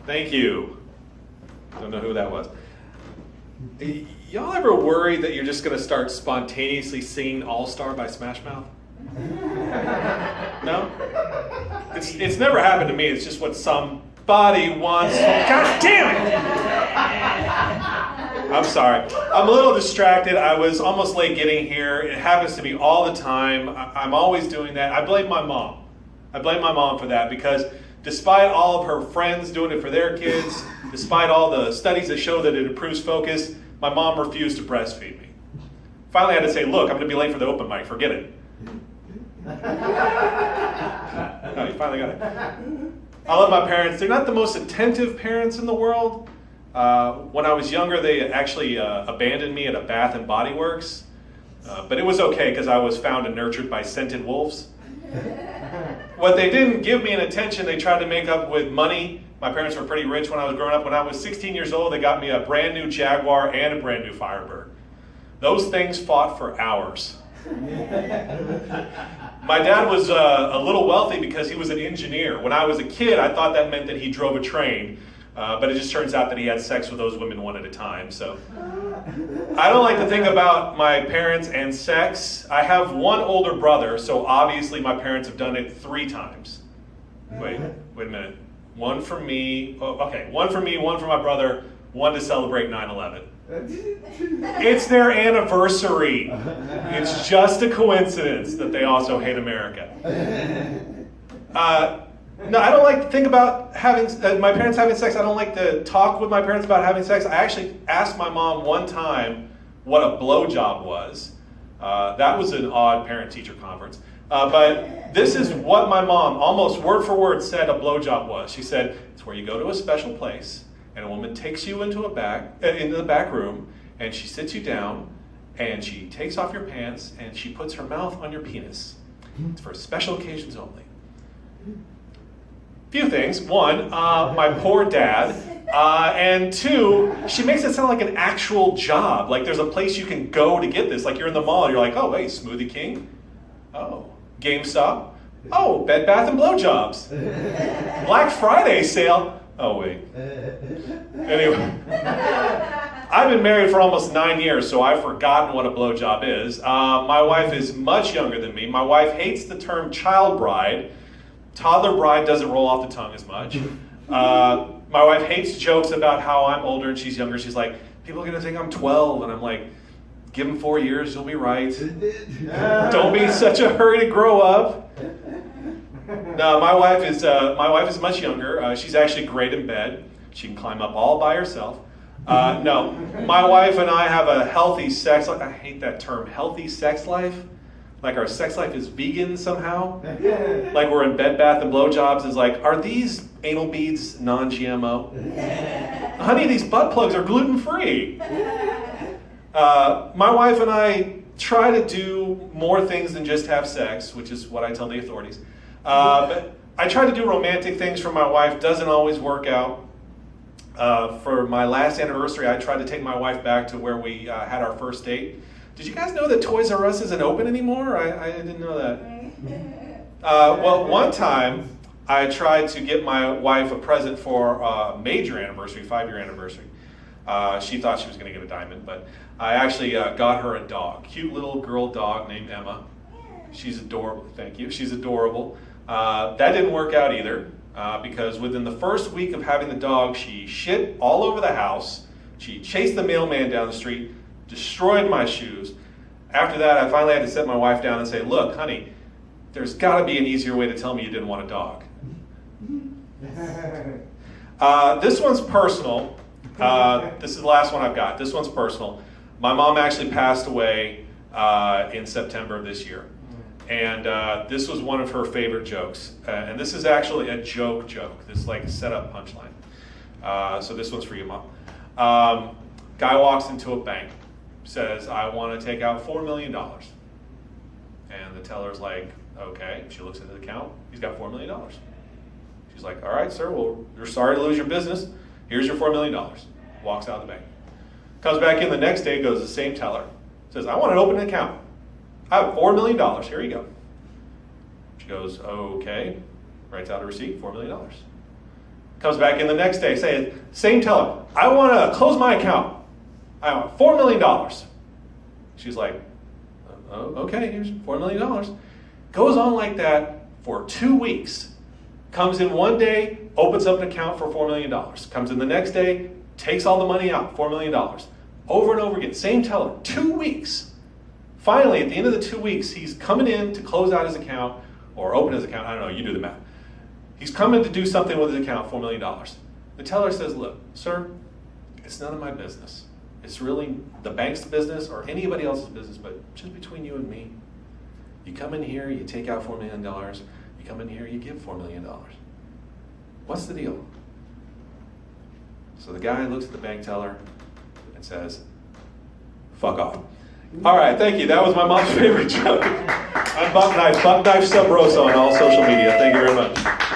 Thank you. Don't know who that was. Y'all ever worried that you're just going to start spontaneously singing All-Star by Smash Mouth? No? It's never happened to me. It's just what somebody wants. God damn it! I'm sorry. I'm a little distracted. I was almost late getting here. It happens to me all the time. I'm always doing that. I blame my mom. I blame my mom for that because despite all of her friends doing it for their kids, despite all the studies that show that it improves focus, my mom refused to breastfeed me. Finally, I had to say, look, I'm going to be late for the open mic. Forget it. No, you finally got it. I love my parents. They're not the most attentive parents in the world. When I was younger, they actually abandoned me at a Bath and Body Works. But it was okay because I was found and nurtured by scented wolves. What they didn't give me in attention, they tried to make up with money. My parents were pretty rich when I was growing up. When I was 16 years old, they got me a brand new Jaguar and a brand new Firebird. Those things fought for hours. My dad was a little wealthy because he was an engineer. When I was a kid, I thought that meant that he drove a train. But it just turns out that he had sex with those women one at a time. So I don't like to think about my parents and sex. I have one older brother, so obviously my parents have done it 3 times. Wait a minute. One for me. Oh, okay, one for me, one for my brother, one to celebrate 9/11. It's their anniversary. It's just a coincidence that they also hate America. No, I don't like to think about having my parents having sex. I don't like to talk with my parents about having sex. I actually asked my mom one time what a blowjob was. That was an odd parent-teacher conference. But this is what my mom, almost word for word, said a blowjob was. She said, it's where you go to a special place, and a woman takes you into the back room, and she sits you down, and she takes off your pants, and she puts her mouth on your penis. It's for special occasions only. Few things. One, my poor dad. And 2, she makes it sound like an actual job. Like there's a place you can go to get this. Like you're in the mall and you're like, oh, wait, Smoothie King? Oh, GameStop? Oh, Bed Bath and Blowjobs. Black Friday sale? Oh, wait. Anyway, I've been married for almost 9 years, so I've forgotten what a blowjob is. My wife is much younger than me. My wife hates the term child bride. Toddler bride doesn't roll off the tongue as much. My wife hates jokes about how I'm older and she's younger. She's like, people are going to think I'm 12. And I'm like, give them 4 years, you'll be right. Don't be in such a hurry to grow up. No, my wife is much younger. She's actually great in bed. She can climb up all by herself. No, my wife and I have a healthy sex life. I hate that term, healthy sex life. Like our sex life is vegan somehow. Like we're in Bed Bath and Blowjobs is like, are these anal beads non-GMO? Honey, these butt plugs are gluten-free. My wife and I try to do more things than just have sex, which is what I tell the authorities. But I try to do romantic things for my wife. Doesn't always work out. For my last anniversary, I tried to take my wife back to where we had our first date. Did you guys know that Toys R Us isn't open anymore? I didn't know that. Well, one time I tried to get my wife a present for a major anniversary, 5-year anniversary. She thought she was going to get a diamond, but I actually got her a dog, cute little girl dog named Emma. She's adorable. Thank you. She's adorable. That didn't work out either because within the first week of having the dog, she shit all over the house. She chased the mailman down the street, destroyed my shoes. After that, I finally had to set my wife down and say, look, honey, there's got to be an easier way to tell me you didn't want a dog. This one's personal. This is the last one I've got. This one's personal. My mom actually passed away in September of this year. And this was one of her favorite jokes. And this is actually a joke. This is like a setup punchline. So this one's for you, Mom. Guy walks into a bank, says, I want to take out $4 million. And the teller's like, okay. She looks at the account. He's got $4 million. She's like, all right, sir, well, you're sorry to lose your business. Here's your $4 million. Walks out of the bank. Comes back in the next day, goes to the same teller. Says, I want to open an account. I have $4 million. Here you go. She goes, okay. Writes out a receipt, $4 million. Comes back in the next day, saying, same teller, I want to close my account. I want $4 million. She's like, oh, okay, here's $4 million. Goes on like that for 2 weeks. Comes in one day, opens up an account for $4 million. Comes in the next day, takes all the money out, $4 million. Over and over again, same teller, 2 weeks. Finally, at the end of the 2 weeks, he's coming in to close out his account or open his account. I don't know, you do the math. He's coming to do something with his account, $4 million. The teller says, look, sir, it's none of my business. It's really the bank's business or anybody else's business, but just between you and me. You come in here, you take out $4 million. You come in here, you give $4 million. What's the deal? So the guy looks at the bank teller and says, fuck off. All right, thank you. That was my mom's favorite joke. I'm Bucknife, Bucknife Sub Rosa on all social media. Thank you very much.